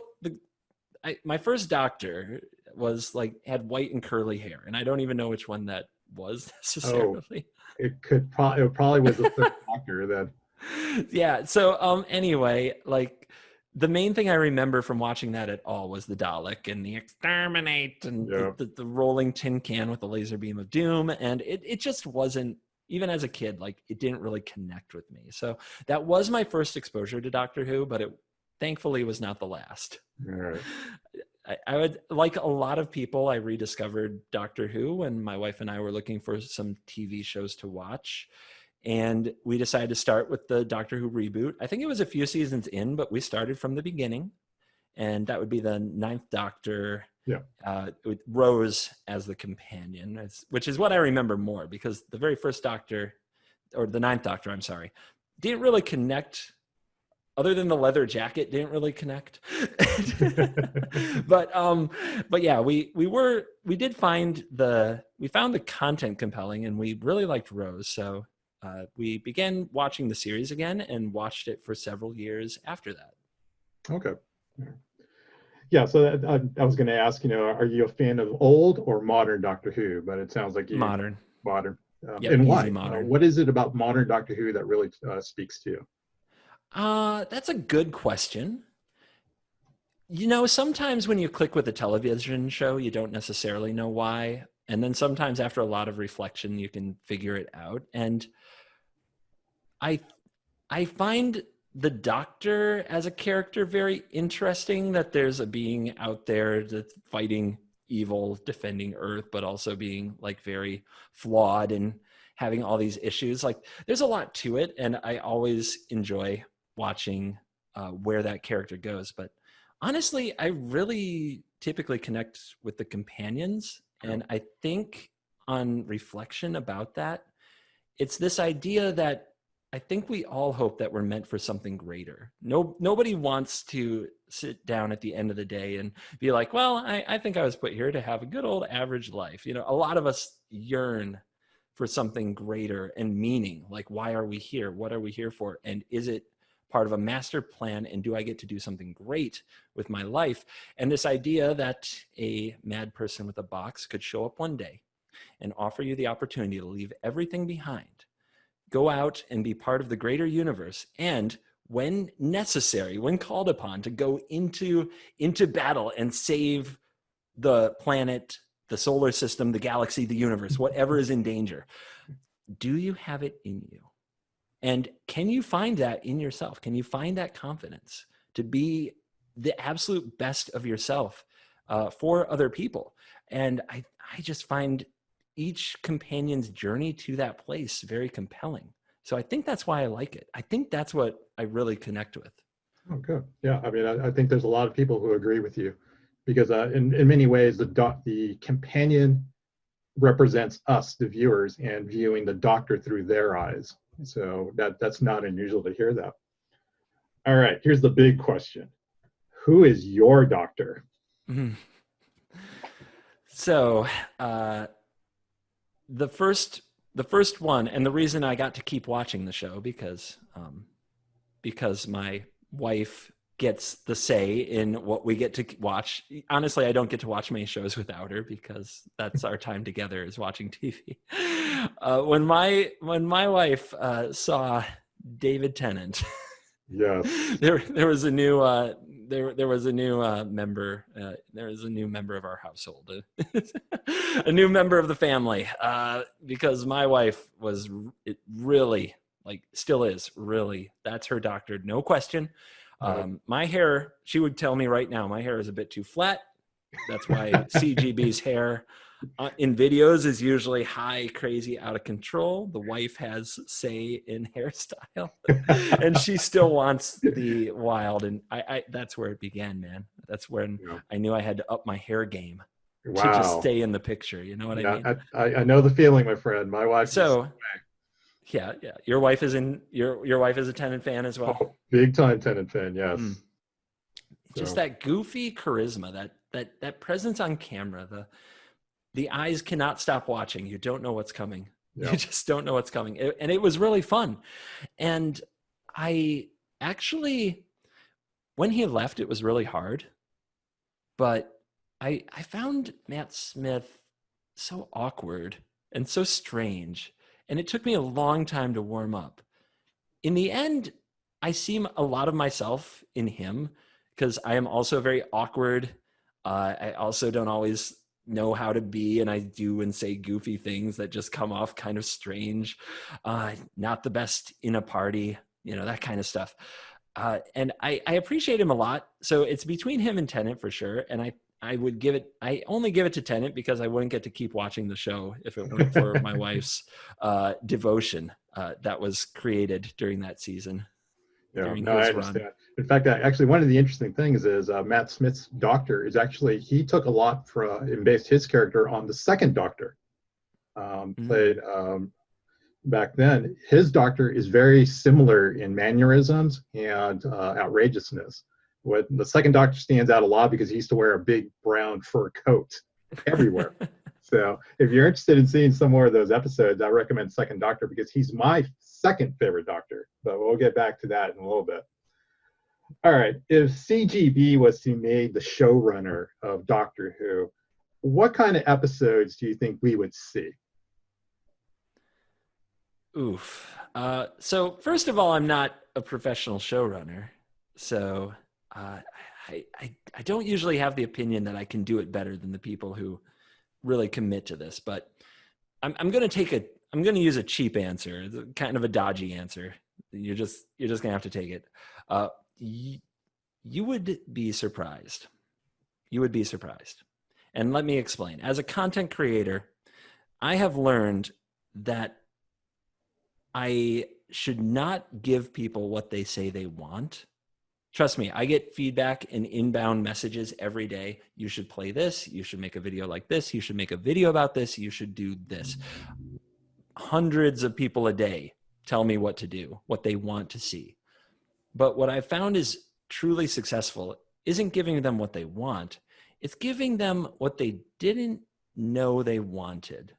S2: My first Doctor was like, had white and curly hair, and I don't even know which one that was necessarily.
S1: It probably was the third Doctor then.
S2: Yeah. So anyway, like, the main thing I remember from watching that at all was the Dalek and the exterminate and the rolling tin can with the laser beam of doom. And it just wasn't, even as a kid, like, it didn't really connect with me. So that was my first exposure to Doctor Who, but it thankfully was not the last.
S1: Right.
S2: I would, like a lot of people, I rediscovered Doctor Who when my wife and I were looking for some TV shows to watch. And we decided to start with the Doctor Who reboot. I think it was a few seasons in, but we started from the beginning. And that would be the Ninth Doctor, with Rose as the companion, which is what I remember more, because the very first Doctor, or the Ninth Doctor, I'm sorry, didn't really connect. Other than the leather jacket, didn't really connect. but yeah, we found the content compelling, and we really liked Rose. So we began watching the series again and watched it for several years after that.
S1: Okay. Yeah, so I was going to ask, are you a fan of old or modern Doctor Who? But it sounds like
S2: modern.
S1: Modern.
S2: Yep,
S1: and why?
S2: Modern.
S1: What is it about modern Doctor Who that really speaks to you?
S2: That's a good question. Sometimes when you click with a television show, you don't necessarily know why. And then sometimes after a lot of reflection, you can figure it out. And I find the Doctor as a character very interesting, that there's a being out there that's fighting evil, defending Earth, but also being like very flawed and having all these issues. Like, there's a lot to it. And I always enjoy watching where that character goes. But honestly, I really typically connect with the companions. And I think on reflection about that, it's this idea that I think we all hope that we're meant for something greater. Nobody wants to sit down at the end of the day and be like, well, I think I was put here to have a good old average life. A lot of us yearn for something greater and meaning. Like, why are we here? What are we here for? And is it part of a master plan? And do I get to do something great with my life? And this idea that a mad person with a box could show up one day and offer you the opportunity to leave everything behind, go out and be part of the greater universe, and when necessary, when called upon, to go into battle and save the planet, the solar system, the galaxy, the universe, whatever is in danger. Do you have it in you? And can you find that in yourself? Can you find that confidence to be the absolute best of yourself for other people? And I just find each companion's journey to that place very compelling. So I think that's why I like it. I think that's what I really connect with.
S1: Oh, good. Yeah, I mean, I think there's a lot of people who agree with you, because in many ways, the companion represents us, the viewers, and viewing the Doctor through their eyes. So that's not unusual to hear that. All right, here's the big question. Who is your Doctor?
S2: Mm-hmm. So the first one, and the reason I got to keep watching the show, because my wife gets the say in what we get to watch. Honestly, I don't get to watch many shows without her, because that's our time together, is watching TV. When my wife saw David Tennant,
S1: yes,
S2: there was a new there was a new member. There was a new member of our household, a new member of the family, because my wife was really, like, still is really, that's her Doctor, no question. My hair, she would tell me right now, my hair is a bit too flat. That's why CGB's hair in videos is usually high, crazy, out of control. The wife has say in hairstyle, and she still wants the wild. And I that's where it began, man. That's when
S1: Yeah.
S2: I knew I had to up my hair game to just
S1: Wow.
S2: stay in the picture. You know what I
S1: Yeah,
S2: mean?
S1: I know the feeling, my friend. My wife is the same
S2: So yeah. Your wife is your wife is a Tennant fan as
S1: way.
S2: well.
S1: Oh, big time Tennant fan,
S2: Mm.
S1: yes.
S2: Just
S1: So
S2: that goofy charisma, that presence on camera, the eyes cannot stop watching. You don't know what's coming.
S1: yeah.
S2: You just don't know what's coming. And it was really fun. And I actually, when he left, it was really hard. But I found Matt Smith so awkward and so strange. And it took me a long time to warm up. In the end, I see a lot of myself in him because I am also very awkward. I also don't always know how to be, and I do and say goofy things that just come off kind of strange. Not the best in a party, that kind of stuff. And I appreciate him a lot. So it's between him and Tennant for sure. And I only give it to Tennant because I wouldn't get to keep watching the show if it weren't for my wife's devotion that was created during that season,
S1: Yeah,
S2: during
S1: no, I
S2: his run.
S1: understand. In fact, actually, one of the interesting things is Matt Smith's Doctor is actually, he took a lot from and based his character on the second Doctor, played back then. His Doctor is very similar in mannerisms and outrageousness. What the second Doctor stands out a lot because he used to wear a big brown fur coat everywhere. So if you're interested in seeing some more of those episodes, I recommend Second Doctor because he's my second favorite Doctor. But we'll get back to that in a little bit. All right. If CGB was to be made the showrunner of Doctor Who, what kind of episodes do you think we would see?
S2: Oof. So first of all, I'm not a professional showrunner. So I don't usually have the opinion that I can do it better than the people who really commit to this, but I'm going to use a cheap answer, kind of a dodgy answer. You're just going to have to take it. You would be surprised. You would be surprised. And let me explain. As a content creator, I have learned that I should not give people what they say they want. Trust me, I get feedback and inbound messages every day. You should play this. You should make a video like this. You should make a video about this. You should do this. Hundreds of people a day tell me what to do, what they want to see. But what I found is truly successful isn't giving them what they want. It's giving them what they didn't know they wanted.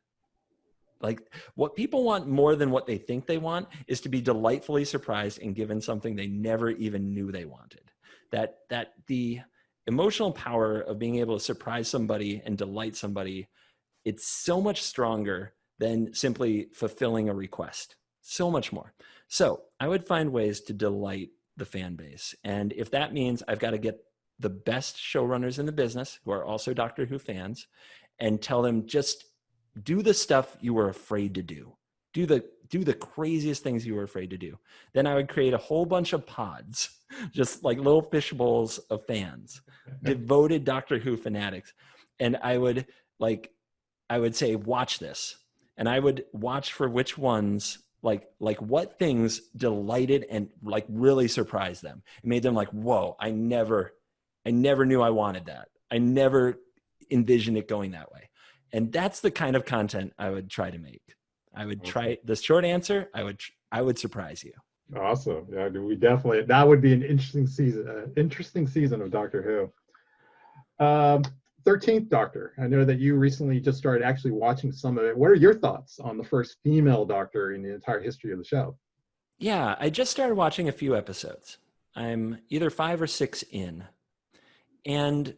S2: Like, what people want more than what they think they want is to be delightfully surprised and given something they never even knew they wanted. That the emotional power of being able to surprise somebody and delight somebody, it's so much stronger than simply fulfilling a request. So much more. So I would find ways to delight the fan base. And if that means I've got to get the best showrunners in the business who are also Doctor Who fans and tell them, just do the stuff you were afraid to do. Do the craziest things you were afraid to do. Then I would create a whole bunch of pods, just like little fish bowls of fans, devoted Doctor Who fanatics. And I would say, watch this. And I would watch for which ones, like what things delighted and like really surprised them. It made them like, whoa, I never knew I wanted that. I never envisioned it going that way. And that's the kind of content I would try to make. I would try the short answer. I would surprise you.
S1: Awesome. Yeah, we definitely, that would be an interesting season of Doctor Who. 13th Doctor. I know that you recently just started actually watching some of it. What are your thoughts on the first female Doctor in the entire history of the show?
S2: Yeah, I just started watching a few episodes. I'm either 5 or 6 in. And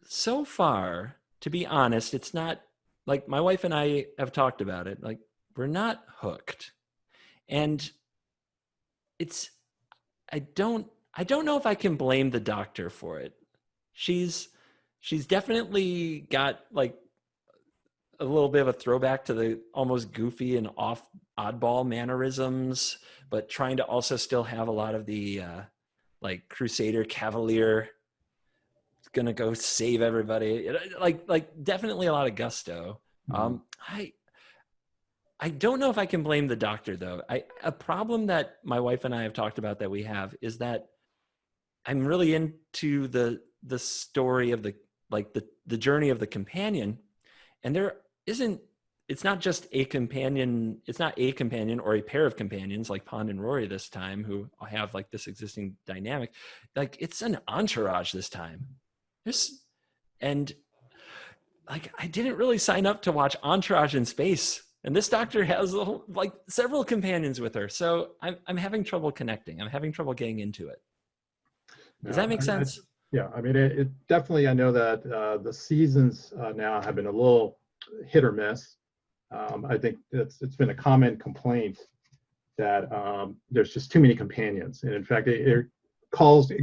S2: so far, to be honest, it's not, like, my wife and I have talked about it. Like, we're not hooked. And I don't know if I can blame the Doctor for it. She's definitely got like a little bit of a throwback to the almost goofy and oddball mannerisms, but trying to also still have a lot of the like Crusader Cavalier gonna go save everybody. Like definitely a lot of gusto. I don't know if I can blame the Doctor though. A problem that my wife and I have talked about that we have is that I'm really into the story of the journey of the companion, and there isn't. It's not just a companion. It's not a companion or a pair of companions like Pond and Rory this time, who have like this existing dynamic. Like it's an entourage this time. And like I didn't really sign up to watch Entourage in space. And this Doctor has like several companions with her, so I'm having trouble connecting. I'm having trouble getting into it. Does that make sense?
S1: Yeah, I mean, it definitely. I know that the seasons now have been a little hit or miss. I think it's been a common complaint that there's just too many companions, and in fact, it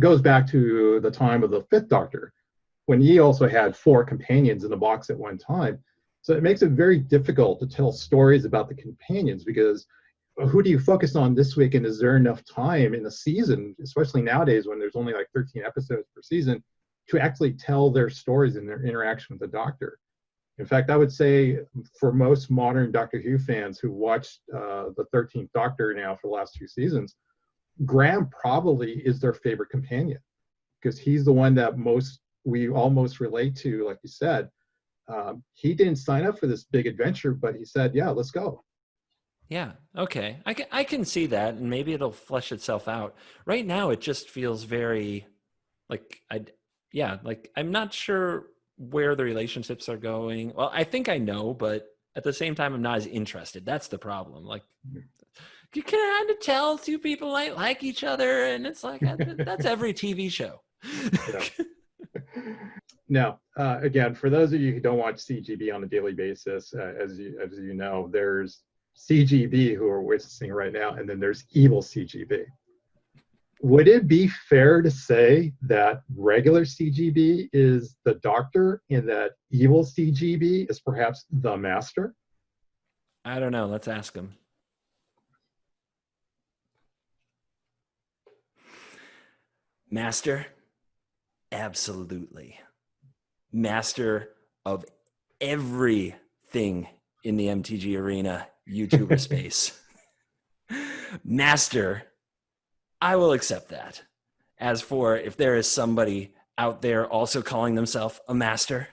S1: goes back to the time of the Fifth Doctor, when he also had 4 companions in the box at one time. So it makes it very difficult to tell stories about the companions, because who do you focus on this week, and is there enough time in the season, especially nowadays when there's only like 13 episodes per season, to actually tell their stories and their interaction with the Doctor? In fact, I would say for most modern Doctor Who fans who watched the 13th Doctor now for the last 2 seasons, Graham probably is their favorite companion, because he's the one that we almost relate to, like you said. He didn't sign up for this big adventure, but he said, yeah, let's go.
S2: Yeah, okay. I can see that, and maybe it'll flesh itself out. Right now, it just feels very like I'm not sure where the relationships are going. Well, I think I know, but at the same time, I'm not as interested. That's the problem. Like, you kind of tell 2 people like each other, and it's like that's every TV show.
S1: Now, again, for those of you who don't watch CGB on a daily basis, as you know, there's CGB who are witnessing right now, and then there's evil CGB. Would it be fair to say that regular CGB is the Doctor and that evil CGB is perhaps the Master?
S2: I don't know. Let's ask him. Master? Absolutely. Master of everything in the MTG arena, YouTuber space. Master, I will accept that. As for if there is somebody out there also calling themselves a master,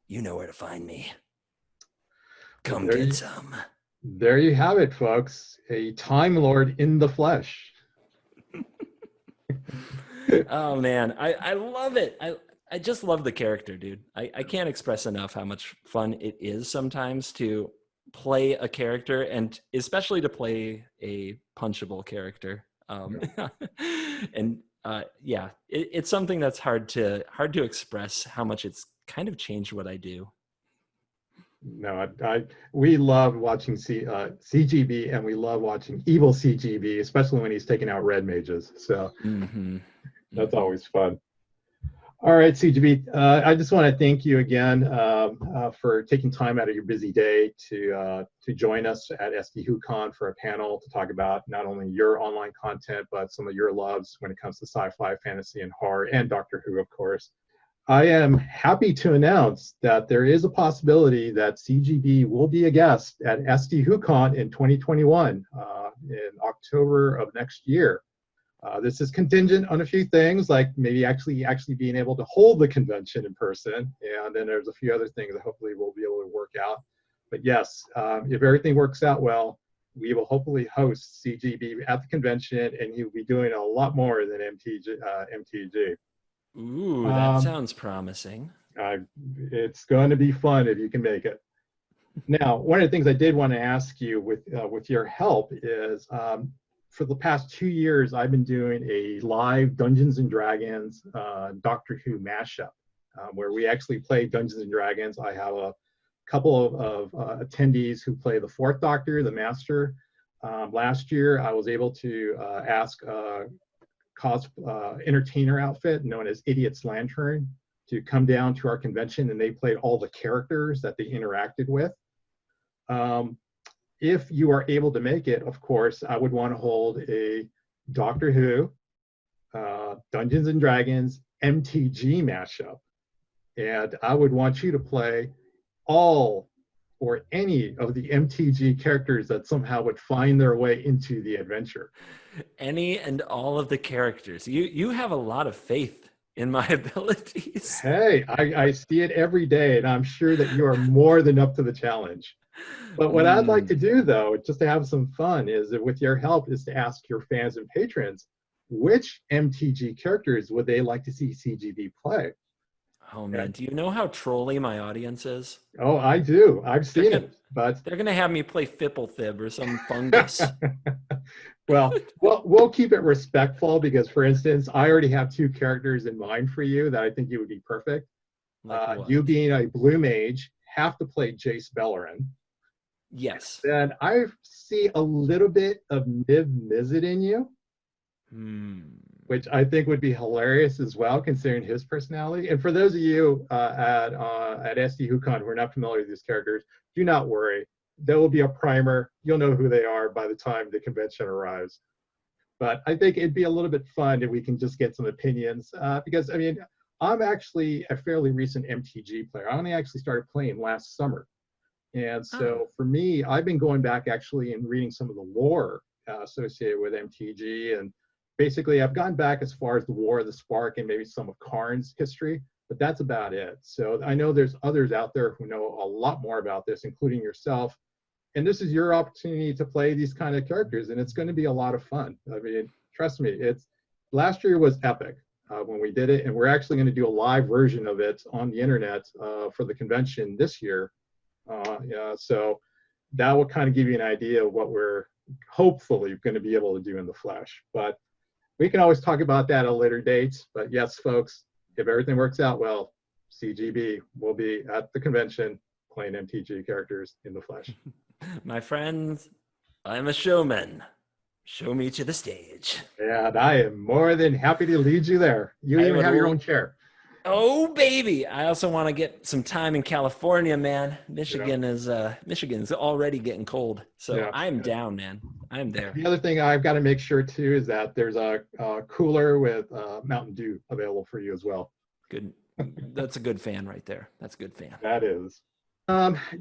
S2: you know where to find me. Come get some.
S1: There you have it, folks. A Time Lord in the flesh.
S2: Oh, man. I love it. I just love the character, dude. I can't express enough how much fun it is sometimes to play a character, and especially to play a punchable character. It's something that's hard to express how much it's kind of changed what I do.
S1: No, we love watching CGB, and we love watching evil CGB, especially when he's taking out red mages. So that's always fun. All right, CGB, I just want to thank you again for taking time out of your busy day to join us at SDWhoCon for a panel to talk about not only your online content, but some of your loves when it comes to sci-fi, fantasy, and horror, and Doctor Who, of course. I am happy to announce that there is a possibility that CGB will be a guest at SDWhoCon in 2021, in October of next year. This is contingent on a few things, like maybe actually being able to hold the convention in person, and then there's a few other things that hopefully we'll be able to work out. But yes, if everything works out well, we will hopefully host CGB at the convention, and he'll be doing a lot more than MTG.
S2: Ooh, that sounds promising.
S1: It's going to be fun if you can make it. Now, one of the things I did want to ask you with your help is, for the past 2 years, I've been doing a live Dungeons and Dragons Doctor Who mashup, where we actually play Dungeons and Dragons. I have a couple of attendees who play the 4th Doctor, the Master. Last year, I was able to ask entertainer outfit known as Idiot's Lantern to come down to our convention, and they played all the characters that they interacted with. If you are able to make it, of course, I would want to hold a Doctor Who, Dungeons and Dragons, MTG mashup. And I would want you to play all or any of the MTG characters that somehow would find their way into the adventure.
S2: Any and all of the characters. You have a lot of faith in my abilities.
S1: Hey, I see it every day, and I'm sure that you are more than up to the challenge. But what I'd like to do, though, just to have some fun, is that with your help, is to ask your fans and patrons, which MTG characters would they like to see CGB play?
S2: Oh man, do you know how trolly my audience is?
S1: Oh, I do. I've seen it, but
S2: they're gonna have me play Fibblethib or some fungus.
S1: well, we'll keep it respectful because, for instance, I already have 2 characters in mind for you that I think you would be perfect.
S2: Like
S1: you being a blue mage, have to play Jace Beleren.
S2: Yes.
S1: Then I see a little bit of Niv Mizzet in you, which I think would be hilarious as well, considering his personality. And for those of you at SD Whocon who are not familiar with these characters, do not worry. There will be a primer. You'll know who they are by the time the convention arrives. But I think it'd be a little bit fun if we can just get some opinions. Because, I mean, I'm actually a fairly recent MTG player. I only actually started playing last summer. And so for me, I've been going back actually and reading some of the lore associated with MTG. And basically, I've gone back as far as the War of the Spark and maybe some of Karn's history, but that's about it. So I know there's others out there who know a lot more about this, including yourself. And this is your opportunity to play these kind of characters, and it's going to be a lot of fun. I mean, trust me, last year was epic when we did it, and we're actually going to do a live version of it on the internet for the convention this year. So that will kind of give you an idea of what we're hopefully going to be able to do in the flesh. But we can always talk about that at a later date. But yes, folks, if everything works out well, CGB will be at the convention playing MTG characters in the flesh.
S2: My friends, I'm a showman. Show me to the stage.
S1: And I am more than happy to lead you there. You even have your own chair.
S2: Oh baby! I also want to get some time in California, man. Michigan's already getting cold, so I'm down, man. I'm there.
S1: The other thing I've got to make sure too is that there's a cooler with Mountain Dew available for you as well.
S2: Good. That's a good fan right there. That's a good fan.
S1: That is.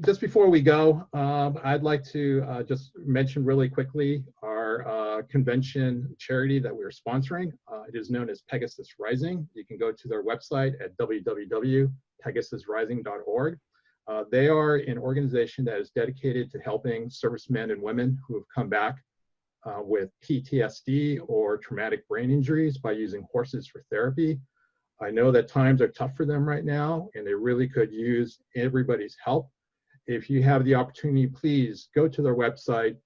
S1: Just before we go, I'd like to just mention really quickly our convention charity that we're sponsoring. It is known as Pegasus Rising. You can go to their website at www.pegasusrising.org. They are an organization that is dedicated to helping servicemen and women who have come back with PTSD or traumatic brain injuries by using horses for therapy. I know that times are tough for them right now, and they really could use everybody's help. If you have the opportunity, please go to their website,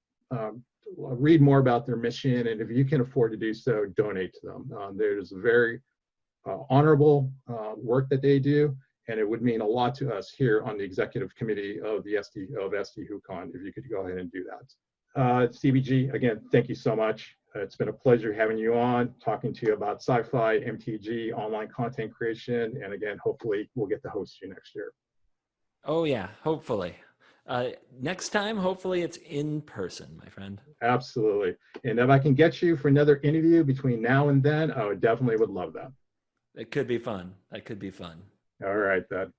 S1: read more about their mission, and if you can afford to do so, donate to them. There's a very honorable work that they do, and it would mean a lot to us here on the executive committee of the SD Whocon if you could go ahead and do that. CBG, again, thank you so much. It's been a pleasure having you on, talking to you about sci-fi, MTG, online content creation, and again, hopefully we'll get to host you next year.
S2: Oh yeah, hopefully. Next time, hopefully it's in person, my friend.
S1: Absolutely. And if I can get you for another interview between now and then, I definitely would love that.
S2: It could be fun. That could be fun.
S1: All right, then.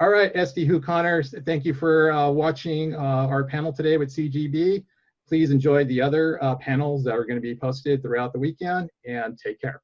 S1: All right, SD Whoconers, thank you for watching our panel today with CGB. Please enjoy the other panels that are going to be posted throughout the weekend, and take care.